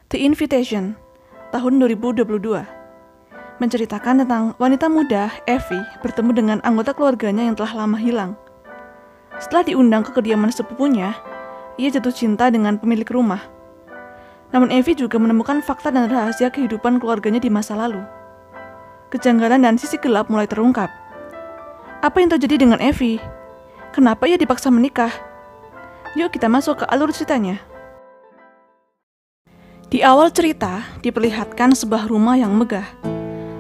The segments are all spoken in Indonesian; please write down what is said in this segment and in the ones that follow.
The Invitation, tahun 2022, menceritakan tentang wanita muda, Evie, bertemu dengan anggota keluarganya yang telah lama hilang. Setelah diundang ke kediaman sepupunya, ia jatuh cinta dengan pemilik rumah. Namun Evie juga menemukan fakta dan rahasia kehidupan keluarganya di masa lalu. Kejanggalan dan sisi gelap mulai terungkap. Apa yang terjadi dengan Evie? Kenapa ia dipaksa menikah? Yuk kita masuk ke alur ceritanya. Di awal cerita, diperlihatkan sebuah rumah yang megah.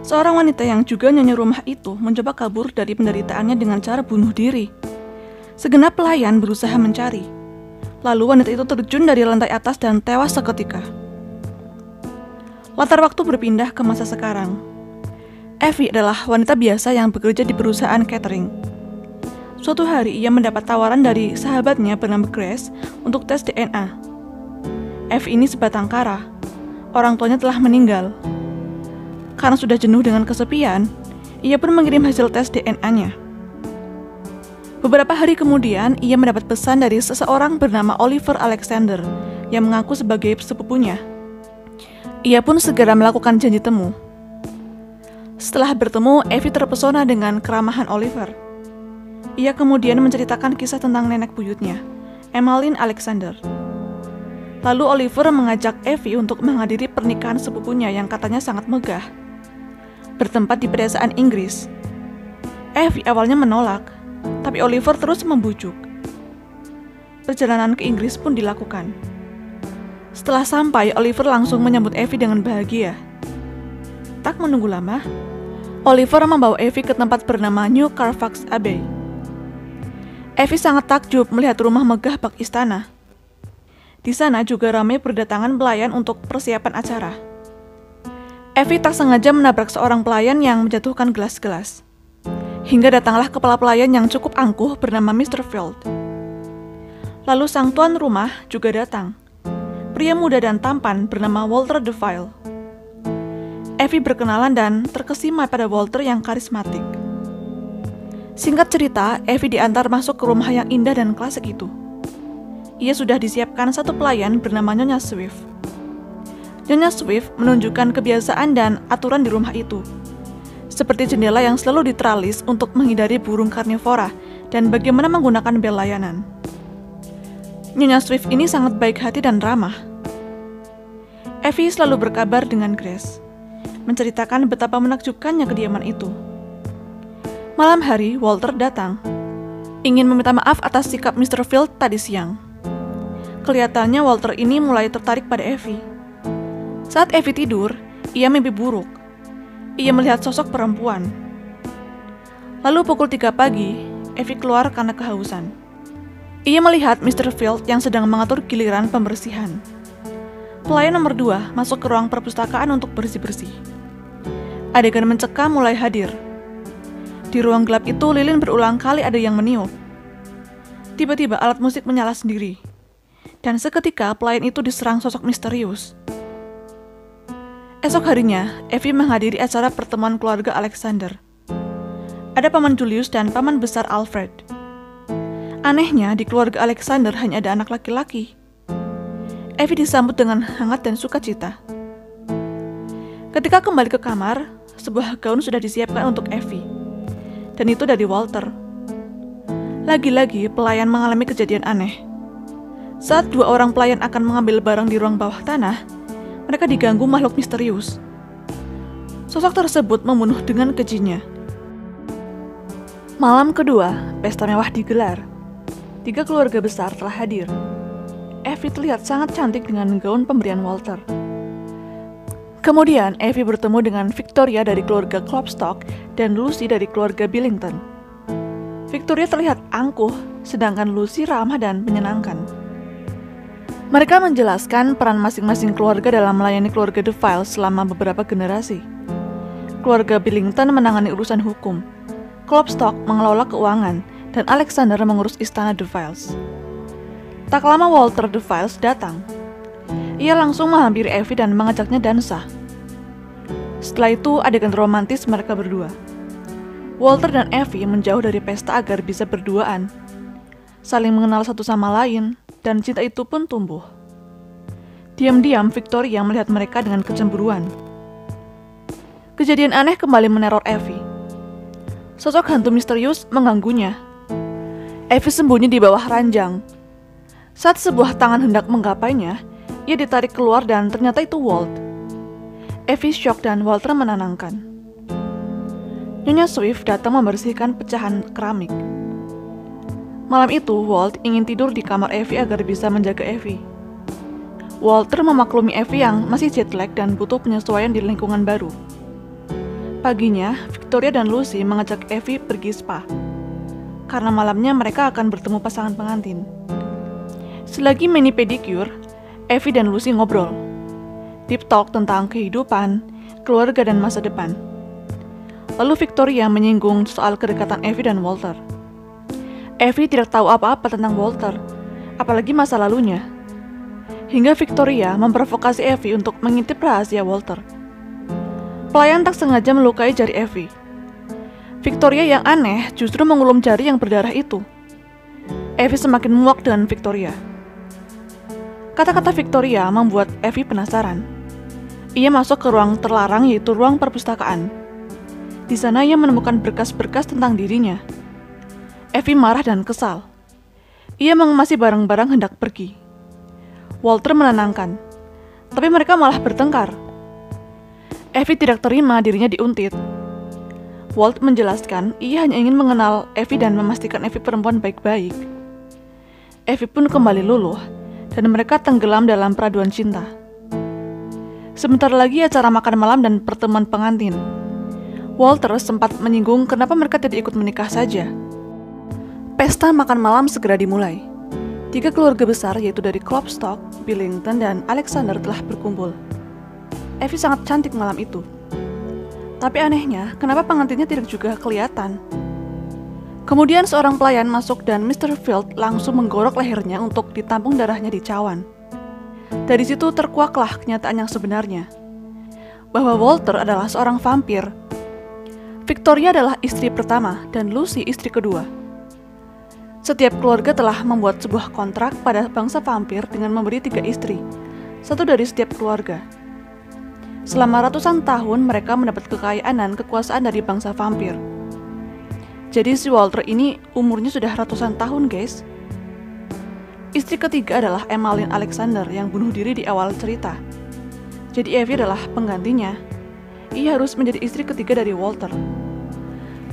Seorang wanita yang juga nyonya rumah itu mencoba kabur dari penderitaannya dengan cara bunuh diri. Segenap pelayan berusaha mencari. Lalu wanita itu terjun dari lantai atas dan tewas seketika. Latar waktu berpindah ke masa sekarang. Evie adalah wanita biasa yang bekerja di perusahaan catering. Suatu hari ia mendapat tawaran dari sahabatnya bernama Grace untuk tes DNA. Evie ini sebatang kara. Orang tuanya telah meninggal. Karena sudah jenuh dengan kesepian, ia pun mengirim hasil tes DNA-nya. Beberapa hari kemudian, ia mendapat pesan dari seseorang bernama Oliver Alexander yang mengaku sebagai sepupunya. Ia pun segera melakukan janji temu. Setelah bertemu, Evie terpesona dengan keramahan Oliver. Ia kemudian menceritakan kisah tentang nenek buyutnya, Emmeline Alexander. Lalu Oliver mengajak Evie untuk menghadiri pernikahan sepupunya yang katanya sangat megah, bertempat di pedesaan Inggris. Evie awalnya menolak, tapi Oliver terus membujuk. Perjalanan ke Inggris pun dilakukan. Setelah sampai, Oliver langsung menyambut Evie dengan bahagia. Tak menunggu lama, Oliver membawa Evie ke tempat bernama New Carfax Abbey. Evie sangat takjub melihat rumah megah bak istana. Di sana juga ramai berdatangan pelayan untuk persiapan acara. Evie tak sengaja menabrak seorang pelayan yang menjatuhkan gelas-gelas. Hingga datanglah kepala pelayan yang cukup angkuh bernama Mr. Field. Lalu sang tuan rumah juga datang. Pria muda dan tampan bernama Walter DeVille. Evie berkenalan dan terkesima pada Walter yang karismatik. Singkat cerita, Evie diantar masuk ke rumah yang indah dan klasik itu. Ia sudah disiapkan satu pelayan bernama Nyonya Swift. Nyonya Swift menunjukkan kebiasaan dan aturan di rumah itu, seperti jendela yang selalu diteralis untuk menghindari burung karnivora dan bagaimana menggunakan bel layanan. Nyonya Swift ini sangat baik hati dan ramah. Evie selalu berkabar dengan Grace, menceritakan betapa menakjubkannya kediaman itu. Malam hari, Walter datang, ingin meminta maaf atas sikap Mr. Field tadi siang. Kelihatannya Walter ini mulai tertarik pada Evie. Saat Evie tidur, ia mimpi buruk. Ia melihat sosok perempuan. Lalu pukul 3 pagi, Evie keluar karena kehausan. Ia melihat Mr. Field yang sedang mengatur giliran pembersihan. Pelayan nomor 2 masuk ke ruang perpustakaan untuk bersih-bersih. Adegan mencekam mulai hadir. Di ruang gelap itu, lilin berulang kali ada yang meniup. Tiba-tiba alat musik menyala sendiri. Dan seketika pelayan itu diserang sosok misterius. Esok harinya, Evie menghadiri acara pertemuan keluarga Alexander. Ada paman Julius dan paman besar Alfred. Anehnya, di keluarga Alexander hanya ada anak laki-laki. Evie disambut dengan hangat dan sukacita. Ketika kembali ke kamar, sebuah gaun sudah disiapkan untuk Evie. Dan itu dari Walter. Lagi-lagi pelayan mengalami kejadian aneh. Saat 2 orang pelayan akan mengambil barang di ruang bawah tanah, mereka diganggu makhluk misterius. Sosok tersebut membunuh dengan kejinya. Malam kedua, pesta mewah digelar. 3 keluarga besar telah hadir. Evie terlihat sangat cantik dengan gaun pemberian Walter. Kemudian, Evie bertemu dengan Victoria dari keluarga Klopstock dan Lucy dari keluarga Billington. Victoria terlihat angkuh, sedangkan Lucy ramah dan menyenangkan. Mereka menjelaskan peran masing-masing keluarga dalam melayani keluarga DeVille selama beberapa generasi. Keluarga Billington menangani urusan hukum, Klopstock mengelola keuangan, dan Alexander mengurus istana DeVille. Tak lama Walter DeVille datang. Ia langsung menghampiri Evie dan mengajaknya dansa. Setelah itu, adegan romantis mereka berdua. Walter dan Evie menjauh dari pesta agar bisa berduaan, saling mengenal satu sama lain, dan cinta itu pun tumbuh. Diam-diam Victoria melihat mereka dengan kecemburuan. Kejadian aneh kembali meneror Effie. Sosok hantu misterius mengganggunya. Effie sembunyi di bawah ranjang. Saat sebuah tangan hendak menggapainya, ia ditarik keluar dan ternyata itu Walt. Effie shock dan Walter menenangkan. Nyonya Swift datang membersihkan pecahan keramik. Malam itu, Walt ingin tidur di kamar Effie agar bisa menjaga Effie. Walter memaklumi Effie yang masih jet lag dan butuh penyesuaian di lingkungan baru. Paginya, Victoria dan Lucy mengajak Effie pergi spa. Karena malamnya mereka akan bertemu pasangan pengantin. Selagi mani pedicure, Effie dan Lucy ngobrol. Deep talk tentang kehidupan, keluarga dan masa depan. Lalu Victoria menyinggung soal kedekatan Effie dan Walter. Effie tidak tahu apa-apa tentang Walter, apalagi masa lalunya. Hingga Victoria memprovokasi Effie untuk mengintip rahasia Walter. Pelayan tak sengaja melukai jari Effie. Victoria yang aneh justru mengulum jari yang berdarah itu. Effie semakin muak dengan Victoria. Kata-kata Victoria membuat Effie penasaran. Ia masuk ke ruang terlarang yaitu ruang perpustakaan. Di sana ia menemukan berkas-berkas tentang dirinya. Effie marah dan kesal. Ia mengemasi barang-barang hendak pergi. Walter menenangkan, tapi mereka malah bertengkar. Effie tidak terima dirinya diuntit. Walt menjelaskan ia hanya ingin mengenal Effie dan memastikan Effie perempuan baik-baik. Effie pun kembali luluh, dan mereka tenggelam dalam peraduan cinta. Sebentar lagi acara makan malam dan pertemuan pengantin. Walter sempat menyinggung kenapa mereka tidak ikut menikah saja. Pesta makan malam segera dimulai. 3 keluarga besar yaitu dari Klopstock, Billington, dan Alexander telah berkumpul. Effie sangat cantik malam itu. Tapi anehnya, kenapa pengantinnya tidak juga kelihatan? Kemudian seorang pelayan masuk dan Mr. Field langsung menggorok lehernya untuk ditampung darahnya di cawan. Dari situ terkuaklah kenyataan yang sebenarnya, bahwa Walter adalah seorang vampir. Victoria adalah istri pertama dan Lucy istri kedua. Setiap keluarga telah membuat sebuah kontrak pada bangsa vampir dengan memberi 3 istri, 1 dari setiap keluarga. Selama ratusan tahun mereka mendapat kekayaan dan kekuasaan dari bangsa vampir. Jadi si Walter ini umurnya sudah ratusan tahun, guys. Istri ketiga adalah Emmeline Alexander yang bunuh diri di awal cerita. Jadi Effie adalah penggantinya. Ia harus menjadi istri ketiga dari Walter.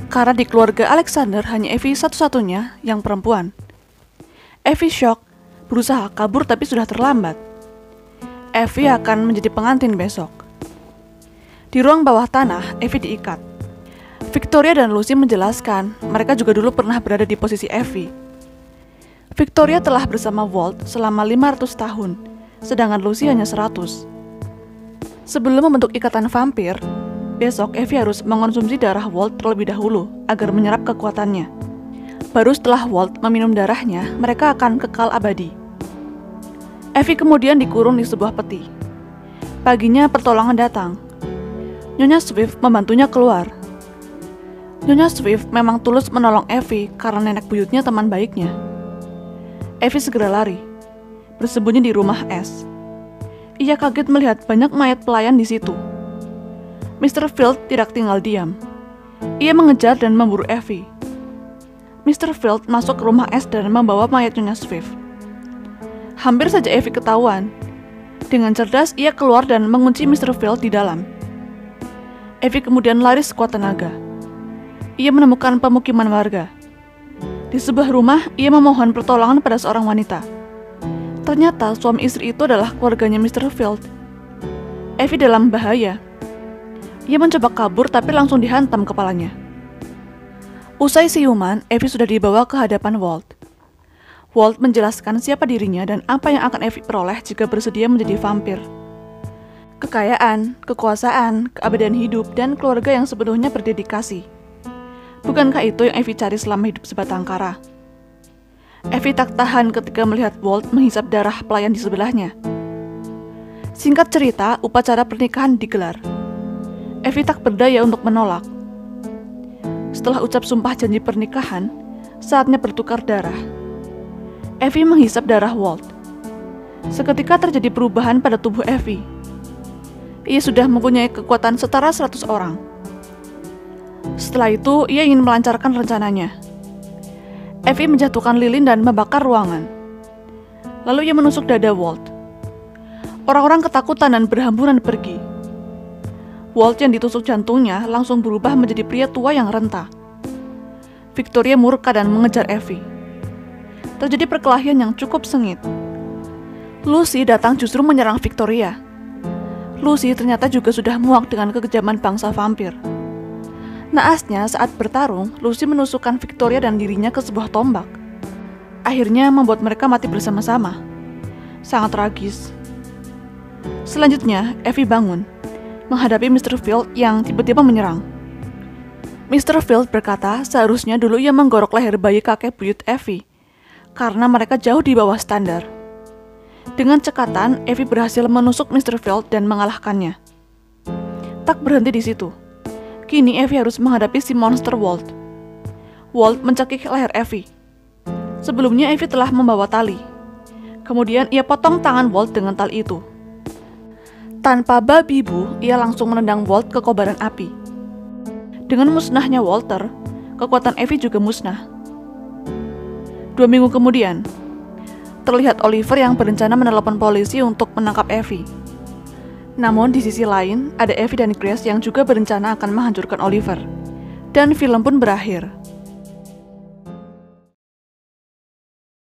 Karena di keluarga Alexander hanya Effie satu-satunya yang perempuan. Effie shock, berusaha kabur tapi sudah terlambat. Effie akan menjadi pengantin besok. Di ruang bawah tanah, Effie diikat. Victoria dan Lucy menjelaskan mereka juga dulu pernah berada di posisi Effie. Victoria telah bersama Walt selama 500 tahun, sedangkan Lucy hanya 100. Sebelum membentuk ikatan vampir, besok Effie harus mengonsumsi darah Walt terlebih dahulu agar menyerap kekuatannya. Baru setelah Walt meminum darahnya, mereka akan kekal abadi. Effie kemudian dikurung di sebuah peti. Paginya pertolongan datang. Nyonya Swift membantunya keluar. Nyonya Swift memang tulus menolong Effie karena nenek buyutnya teman baiknya. Effie segera lari, bersembunyi di rumah es. Ia kaget melihat banyak mayat pelayan di situ. Mr. Field tidak tinggal diam. Ia mengejar dan memburu Effie. Mr. Field masuk ke rumah es dan membawa mayat Nyonya Swift. Hampir saja Effie ketahuan. Dengan cerdas, ia keluar dan mengunci Mr. Field di dalam. Effie kemudian lari sekuat tenaga. Ia menemukan pemukiman warga. Di sebuah rumah, ia memohon pertolongan pada seorang wanita. Ternyata suami istri itu adalah keluarganya Mr. Field. Effie dalam bahaya. Ia mencoba kabur tapi langsung dihantam kepalanya. Usai siuman, Effie sudah dibawa ke hadapan Walt. Walt menjelaskan siapa dirinya dan apa yang akan Effie peroleh jika bersedia menjadi vampir. Kekayaan, kekuasaan, keabadian hidup, dan keluarga yang sepenuhnya berdedikasi. Bukankah itu yang Effie cari selama hidup sebatang kara? Effie tak tahan ketika melihat Walt menghisap darah pelayan di sebelahnya. Singkat cerita, upacara pernikahan digelar. Effie tak berdaya untuk menolak. Setelah ucap sumpah janji pernikahan, saatnya bertukar darah. Effie menghisap darah Walt. Seketika terjadi perubahan pada tubuh Evie. Ia sudah mempunyai kekuatan setara 100 orang. Setelah itu, ia ingin melancarkan rencananya. Evie menjatuhkan lilin dan membakar ruangan. Lalu ia menusuk dada Walt. Orang-orang ketakutan dan berhamburan pergi. Walt yang ditusuk jantungnya langsung berubah menjadi pria tua yang renta. Victoria murka dan mengejar Evie. Terjadi perkelahian yang cukup sengit. Lucy datang justru menyerang Victoria. Lucy ternyata juga sudah muak dengan kekejaman bangsa vampir. Naasnya saat bertarung, Lucy menusukkan Victoria dan dirinya ke sebuah tombak. Akhirnya membuat mereka mati bersama-sama. Sangat tragis. Selanjutnya, Evie bangun, menghadapi Mr. Field yang tiba-tiba menyerang. Mr. Field berkata seharusnya dulu ia menggorok leher bayi kakek buyut Evie, karena mereka jauh di bawah standar. Dengan cekatan, Evie berhasil menusuk Mr. Field dan mengalahkannya. Tak berhenti di situ. Kini Evie harus menghadapi si monster Walt. Walt mencekik leher Evie. Sebelumnya Evie telah membawa tali. Kemudian ia potong tangan Walt dengan tali itu. Tanpa babi bu, ia langsung menendang Walt ke kobaran api. Dengan musnahnya Walter, kekuatan Evie juga musnah. 2 minggu kemudian, terlihat Oliver yang berencana menelepon polisi untuk menangkap Evie. Namun di sisi lain, ada Evie dan Grace yang juga berencana akan menghancurkan Oliver. Dan film pun berakhir.